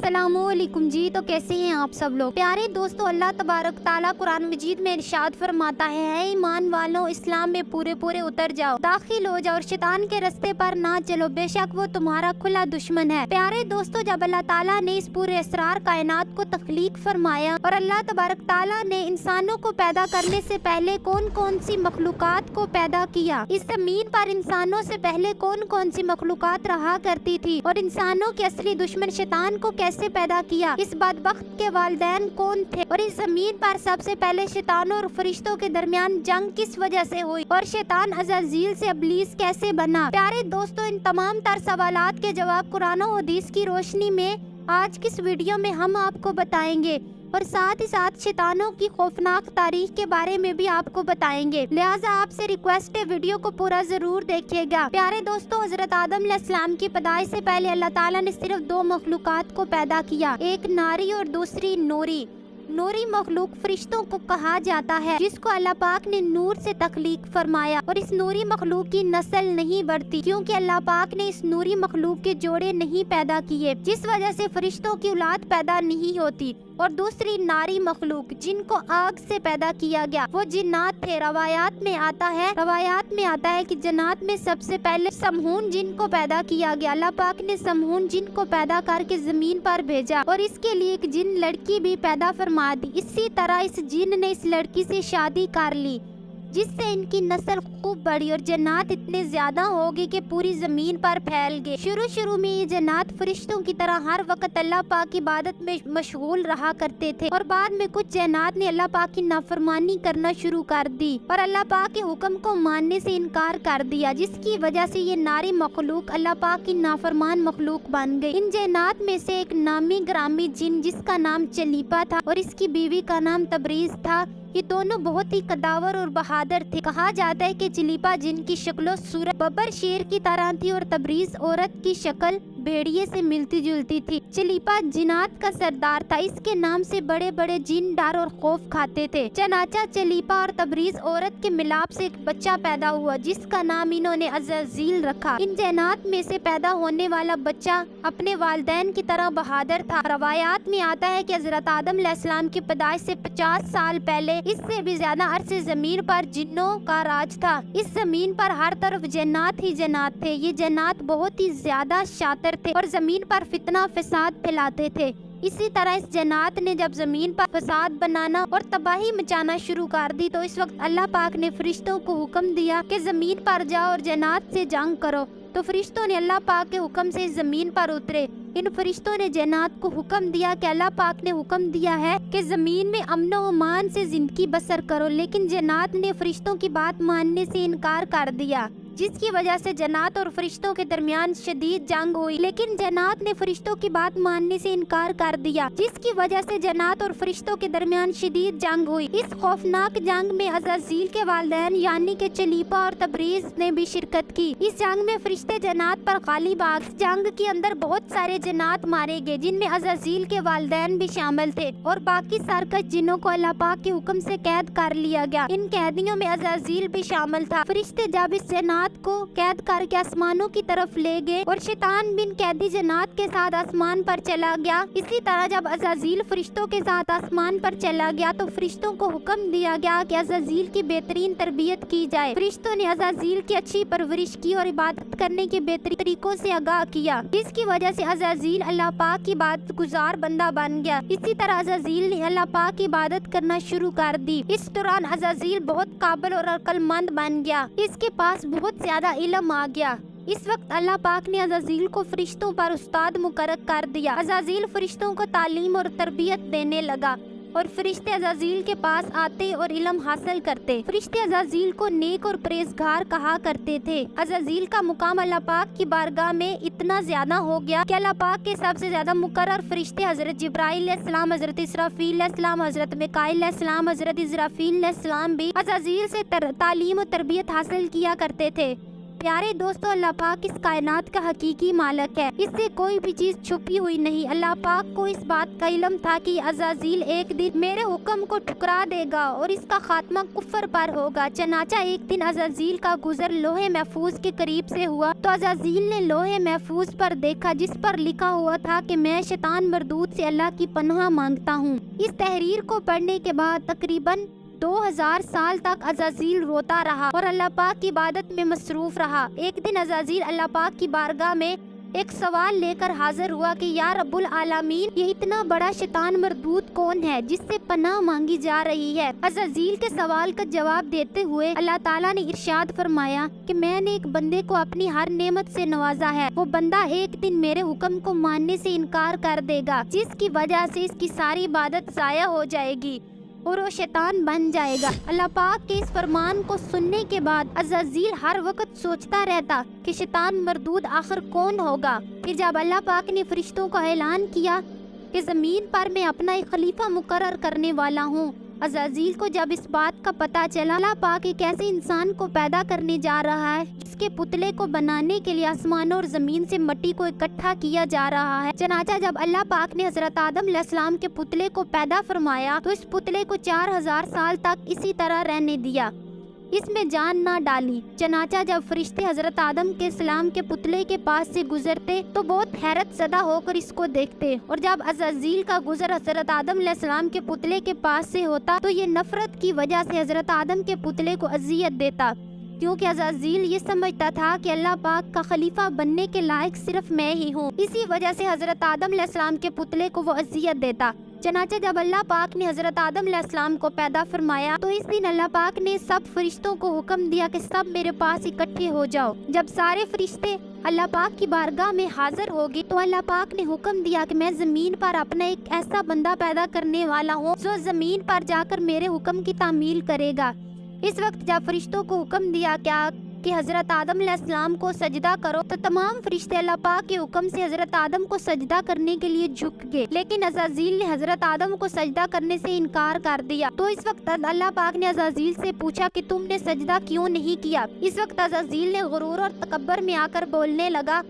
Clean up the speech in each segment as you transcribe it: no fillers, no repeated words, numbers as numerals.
अस्सलाम वालेकुम जी। तो कैसे हैं आप सब लोग। प्यारे दोस्तों, अल्लाह तबारक ताला कुरान मजीद में इरशाद फरमाता है, ऐ ईमान वालों, इस्लाम में पूरे पूरे उतर जाओ, दाखिल हो जाओ और शैतान के रास्ते पर ना चलो, बेशक वो तुम्हारा खुला दुश्मन है। प्यारे दोस्तों, जब अल्लाह ताला ने इस पूरे असरार कायनात को तख्लीक फरमाया और अल्लाह तबारक ताला ने इंसानों को पैदा करने से पहले कौन कौन सी मखलूकात को पैदा किया, इस जमीन पर इंसानों से पहले कौन कौन सी मखलूकात रहा करती थी और इंसानों के असली दुश्मन शैतान को कैसे पैदा किया, इस बदबख्त के वालिदैन कौन थे और इस जमीन पर सबसे पहले शैतानों और फरिश्तों के दरमियान जंग किस वजह से हुई और शैतान अज़ाज़ील से इब्लीस कैसे बना। प्यारे दोस्तों, इन तमाम तर सवालात के जवाब कुरान और हदीस की रोशनी में आज की इस वीडियो में हम आपको बताएंगे और साथ ही साथ शैतानों की खौफनाक तारीख के बारे में भी आपको बताएंगे। लिहाजा आपसे रिक्वेस्ट है, वीडियो को पूरा जरूर देखिएगा। प्यारे दोस्तों, हजरत आदम अलैहिस्सलाम की पैदाइश से पहले अल्लाह ताला ने सिर्फ दो मखलूकात को पैदा किया, एक नारी और दूसरी नूरी। नूरी मखलूक फरिश्तों को कहा जाता है, जिसको अल्लाह पाक ने नूर से तख्लीक फरमाया और इस नूरी मखलूक की नस्ल नहीं बढ़ती क्योंकि अल्लाह पाक ने इस नूरी मखलूक के जोड़े नहीं पैदा किए, जिस वजह से फरिश्तों की औलाद पैदा नहीं होती। और दूसरी नारी मखलूक जिनको आग से पैदा किया गया, वो जिन्नात थे। रवायात में आता है कि जन्नात में सबसे पहले समहून जिन को पैदा किया गया। अल्लाह पाक ने समहून जिन को पैदा करके जमीन पर भेजा और इसके लिए एक जिन लड़की भी पैदा फरमा दी। इसी तरह इस जिन ने इस लड़की से शादी कर ली, जिससे इनकी नस्ल खूब बढ़ी और जन्नात इतने ज्यादा हो गए कि पूरी जमीन पर फैल गए। शुरू में ये जन्नात फरिश्तों की तरह हर वक्त अल्लाह पाक की इबादत में मशगूल रहा करते थे और बाद में कुछ जन्नात ने अल्लाह पाक की नाफरमानी करना शुरू कर दी और अल्लाह पाक के हुक्म को मानने से इनकार कर दिया, जिसकी वजह से ये नारी मखलूक अल्लाह पाक की नाफरमान मखलूक बन गई। इन जन्नात में से एक नामी ग्रामी जिन, जिसका नाम चलीपा था और इसकी बीवी का नाम तबरीज था, ये दोनों बहुत ही कदावर और बहादुर थे। कहा जाता है कि चलीपा जिन की शक्ल सूरत बबर शेर की तरह थी और तबरीज औरत की शक्ल भेड़िए से मिलती जुलती थी। चलीपा जिनात का सरदार था, इसके नाम से बड़े बड़े जिन डर और खौफ खाते थे। चनाचा चलीपा और तबरीज औरत के मिलाप से एक बच्चा पैदा हुआ, जिसका नाम इन्होंने अज़ाज़ील रखा। इन जन्नात में से पैदा होने वाला बच्चा अपने वालिदैन की तरह बहादुर था। रवायात में आता है कि हजरत आदम अलैहिस्सलाम की पैदाइश से 50 साल पहले, इससे भी ज्यादा अरसे जमीन पर जिन्नों का राज था। इस जमीन पर हर तरफ जन्नात ही जन्नात थे। ये जन्नात बहुत ही ज्यादा शातिर थे और जमीन पर फितना फसाद फैलाते थे। इसी तरह इस जन्नात ने जब जमीन पर फसाद बनाना और तबाही मचाना शुरू कर दी, तो इस वक्त अल्लाह पाक ने फरिश्तों को हुक्म दिया कि जमीन पर जाओ और जन्नात से जंग करो। तो फरिश्तों ने अल्लाह पाक के हुक्म से जमीन पर उतरे। इन फरिश्तों ने जन्नात को हुक्म दिया कि अल्लाह पाक ने हुक्म दिया है कि जमीन में अमन व अमान से जिंदगी बसर करो, लेकिन जन्नात ने फरिश्तों की बात मानने से इनकार कर दिया, जिसकी वजह से जन्नात और फरिश्तों के दरमियान शदीद जंग हुई। लेकिन जन्नात ने फरिश्तों की बात मानने से इनकार कर दिया, जिसकी वजह से जन्नात और फरिश्तों के दरमियान शदीद जंग हुई। इस खौफनाक जंग में अज़ाज़ील के वालिदैन यानी कि चलीपा और तबरीज ने भी शिरकत की। इस जंग में फरिश्ते जन्नात पर गालिब आ गए। जंग के अंदर बहुत सारे जन्नात मारे गए, जिनमें अज़ाज़ील के वालिदैन भी शामिल थे और बाकी सरकश जिन्नों को अल्लाह पाक के हुक्म से कैद कर लिया गया। इन कैदियों में अज़ाज़ील भी शामिल था। फरिश्ते जब इस जन्नात को कैद करके आसमानों की तरफ ले गए और शैतान बिन कैदी जन्नात के साथ आसमान पर चला गया। इसी तरह जब अज़ाज़ील फरिश्तों के साथ आसमान पर चला गया, तो फरिश्तों को हुक्म दिया गया कि अज़ाज़ील की बेहतरीन तरबियत की जाए। फरिश्तों ने अज़ाज़ील की अच्छी परवरिश की और इबादत करने के बेहतरीन तरीकों से आगाह किया, जिसकी वजह से अज़ाज़ील अल्लाह पाक की इबादत गुजार बंदा बन गया। इसी तरह अज़ाज़ील ने अल्लाह पाक की इबादत करना शुरू कर दी। इस दौरान अज़ाज़ील बहुत काबिल और अक्लमंद बन गया, इसके पास बहुत ज्यादा इल्म आ गया। इस वक्त अल्लाह पाक ने अज़ाज़ील को फरिश्तों पर उस्ताद मुकर्रर कर दिया। अज़ाज़ील फरिश्तों को तालीम और तरबियत देने लगा और फरिश्ते अज़ाज़ील के पास आते और इल्म हासिल करते। फरिश्ते अज़ाज़ील को नेक और परहेज़गार कहा करते थे। अज़ाज़ील का मुकाम अल्लाह पाक की बारगाह में इतना ज्यादा हो गया कि अल्लाह पाक के सबसे ज्यादा मुकर्रर फरिश्ते हजरत जिब्राईल अलैहिस्सलाम, हजरत इसराफील अलैहिस्सलाम, हजरत मिकाईल अलैहिस्सलाम, हजरत इज़राफील अलैहिस्सलाम भी अज़ाज़ील से तालीम और तरबियत हासिल किया करते थे। پیارے دوستو، اللہ پاک اس کائنات کا حقیقی مالک ہے، اس سے کوئی بھی چیز چھپی ہوئی نہیں۔ اللہ پاک کو اس بات کا علم تھا کہ عزازیل ایک دن میرے حکم کو ٹھکرا دے گا اور اس کا خاتمہ کفر پر ہوگا۔ چنانچہ ایک دن عزازیل کا گزر لوح محفوظ کے قریب سے ہوا تو عزازیل نے لوح محفوظ پر دیکھا جس پر لکھا ہوا تھا کہ میں شیطان مردود سے اللہ کی پناہ مانگتا ہوں۔ اس تحریر کو پڑھنے کے بعد تقریباً 2000 سال تک عزازیل روتا رہا اور اللہ پاک کی عبادت میں مصروف رہا۔ ایک دن عزازیل اللہ پاک کی بارگاہ میں ایک سوال لے کر حاضر ہوا کہ یا رب العالمین، یہ اتنا بڑا شیطان مردود کون ہے جس سے پناہ مانگی جا رہی ہے؟ عزازیل کے سوال کا جواب دیتے ہوئے اللہ تعالیٰ نے ارشاد فرمایا کہ میں نے ایک بندے کو اپنی ہر نعمت سے نوازا ہے، وہ بندہ ایک دن میرے حکم کو ماننے سے انکار کر دے گا جس کی وجہ سے اس کی ساری عبادت ضائع ہو جائے گی اور وہ شیطان بن جائے گا۔ اللہ پاک کے اس فرمان کو سننے کے بعد عزازیل ہر وقت سوچتا رہتا کہ شیطان مردود آخر کون ہوگا۔ پھر جب اللہ پاک نے فرشتوں کو اعلان کیا کہ زمین پر میں اپنا ایک خلیفہ مقرر کرنے والا ہوں، عزازیل کو جب اس بات کا پتہ چلا اللہ پاک ایک ایسے انسان کو پیدا کرنے جا رہا ہے جس کے پتلے کو بنانے کے لیے آسمانوں اور زمین سے مٹی کو اکٹھا کیا جا رہا ہے۔ چنانچہ جب اللہ پاک نے حضرت آدم علیہ السلام کے پتلے کو پیدا فرمایا تو اس پتلے کو 4000 سال تک اسی طرح رہنے دیا، اس میں جان نہ ڈالی۔ چنانچہ جب فرشتے حضرت آدم کے السلام کے پتلے کے پاس سے گزرتے تو بہت حیرت زدہ ہو کر اس کو دیکھتے، اور جب عزازیل کا گزر حضرت آدم علیہ السلام کے پتلے کے پاس سے ہوتا تو یہ نفرت کی وجہ سے حضرت آدم کے پتلے کو اذیت دیتا، کیونکہ عزازیل یہ سمجھتا تھا کہ اللہ پاک کا خلیفہ بننے کے لائق صرف میں ہی ہوں، اسی وجہ سے حضرت آدم علیہ السلام کے پتلے کو وہ اذیت دیتا۔ چنانچہ جب اللہ پاک نے حضرت آدم علیہ السلام کو پیدا فرمایا تو اس دن اللہ پاک نے سب فرشتوں کو حکم دیا کہ سب میرے پاس اکٹھے ہو جاؤ۔ جب سارے فرشتے اللہ پاک کی بارگاہ میں حاضر ہو گئے تو اللہ پاک نے حکم دیا کہ میں زمین پر اپنا ایک ایسا بندہ پیدا کرنے والا ہوں جو زمین پر جا کر میرے حکم کی تعمیل کرے گا۔ اس وقت جب فرشتوں کو حکم دیا کہ حضرت آدم علیہ السلام کو سجدہ کرو تو تمام فرشتے اللہ پاک کے حکم سے حضرت آدم کو سجدہ کرنے کے لیے جھک گئے، لیکن عزازیل نے حضرت آدم کو سجدہ کرنے سے انکار کر دیا۔ تو اس وقت اللہ پاک نے عزازیل سے پوچھا کہ تم نے سجدہ کیوں نہیں کیا؟ اس وقت عزازیل نے غرور اور تکبر میں آ کر بولنے لگا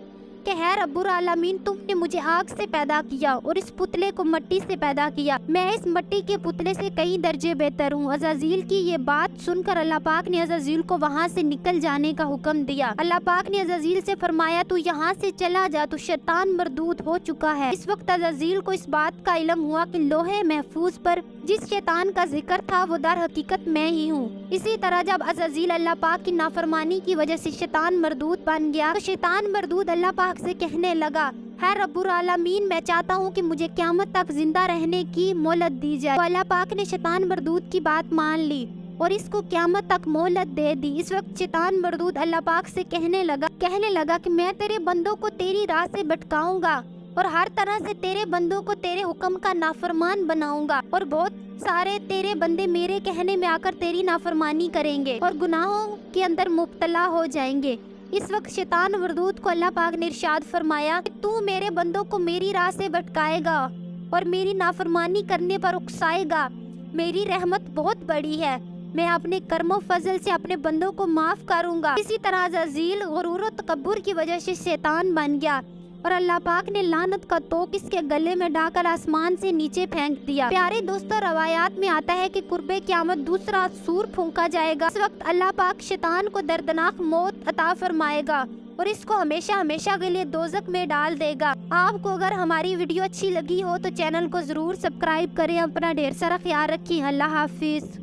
کہ ہے رب العالمین، تم نے مجھے آگ سے پیدا کیا اور اس پتلے کو مٹی سے پیدا کیا، میں اس مٹی کے پتلے سے کئی درجے بہتر ہوں۔ عزازیل کی یہ بات سن کر اللہ پاک نے عزازیل کو وہاں سے نکل جانے کا حکم دیا۔ اللہ پاک نے عزازیل سے فرمایا تو یہاں سے چلا جا، تو شیطان مردود ہو چکا ہے۔ اس وقت عزازیل کو اس بات کا علم ہوا کہ لوح محفوظ پر جس شیطان کا ذکر تھا وہ در حقیقت میں ہی ہوں۔ اسی طرح جب عزازیل اللہ پاک کی نافرمانی کی وجہ سے شیطان مردود بن گیا تو شیطان مردود اللہ پاک سے کہنے لگا، ہے رب العالمین، میں چاہتا ہوں کہ مجھے قیامت تک زندہ رہنے کی مہلت دی جائے۔ تو اللہ پاک نے شیطان مردود کی بات مان لی اور اس کو قیامت تک مہلت دے دی۔ اس وقت شیطان مردود اللہ پاک سے کہنے لگا کہ میں تیرے بندوں کو تیری راہ سے بھٹکاؤں گا اور ہر طرح سے تیرے بندوں کو تیرے حکم کا نافرمان بناؤں گا، اور بہت سارے تیرے بندے میرے کہنے میں آ کر تیری نافرمانی کریں گے اور گناہوں کے اندر مبتلا ہو جائیں گے۔ اس وقت شیطان مردود کو اللہ پاک نے ارشاد فرمایا کہ تو میرے بندوں کو میری راہ سے بھٹکائے گا اور میری نافرمانی کرنے پر اکسائے گا، میری رحمت بہت بڑی ہے، میں اپنے کرم و فضل سے اپنے بندوں کو معاف کروں گا۔ اسی طرح عزازیل غرور و تکبر کی وجہ سے شیطان بن گیا اور اللہ پاک نے لعنت کا توق اس کے گلے میں ڈال کر آسمان سے نیچے پھینک دیا۔ پیارے دوستو، روایات میں آتا ہے کہ قرب قیامت دوسرا سور پھونکا جائے گا۔ اس وقت اللہ پاک شیطان کو دردناک موت عطا فرمائے گا اور اس کو ہمیشہ ہمیشہ کے لیے دوزخ میں ڈال دے گا۔ آپ کو اگر ہماری ویڈیو اچھی لگی ہو تو چینل کو ضرور سبسکرائب کریں، اپنا ڈھیر سارا خیال رکھیں۔ اللہ حافظ۔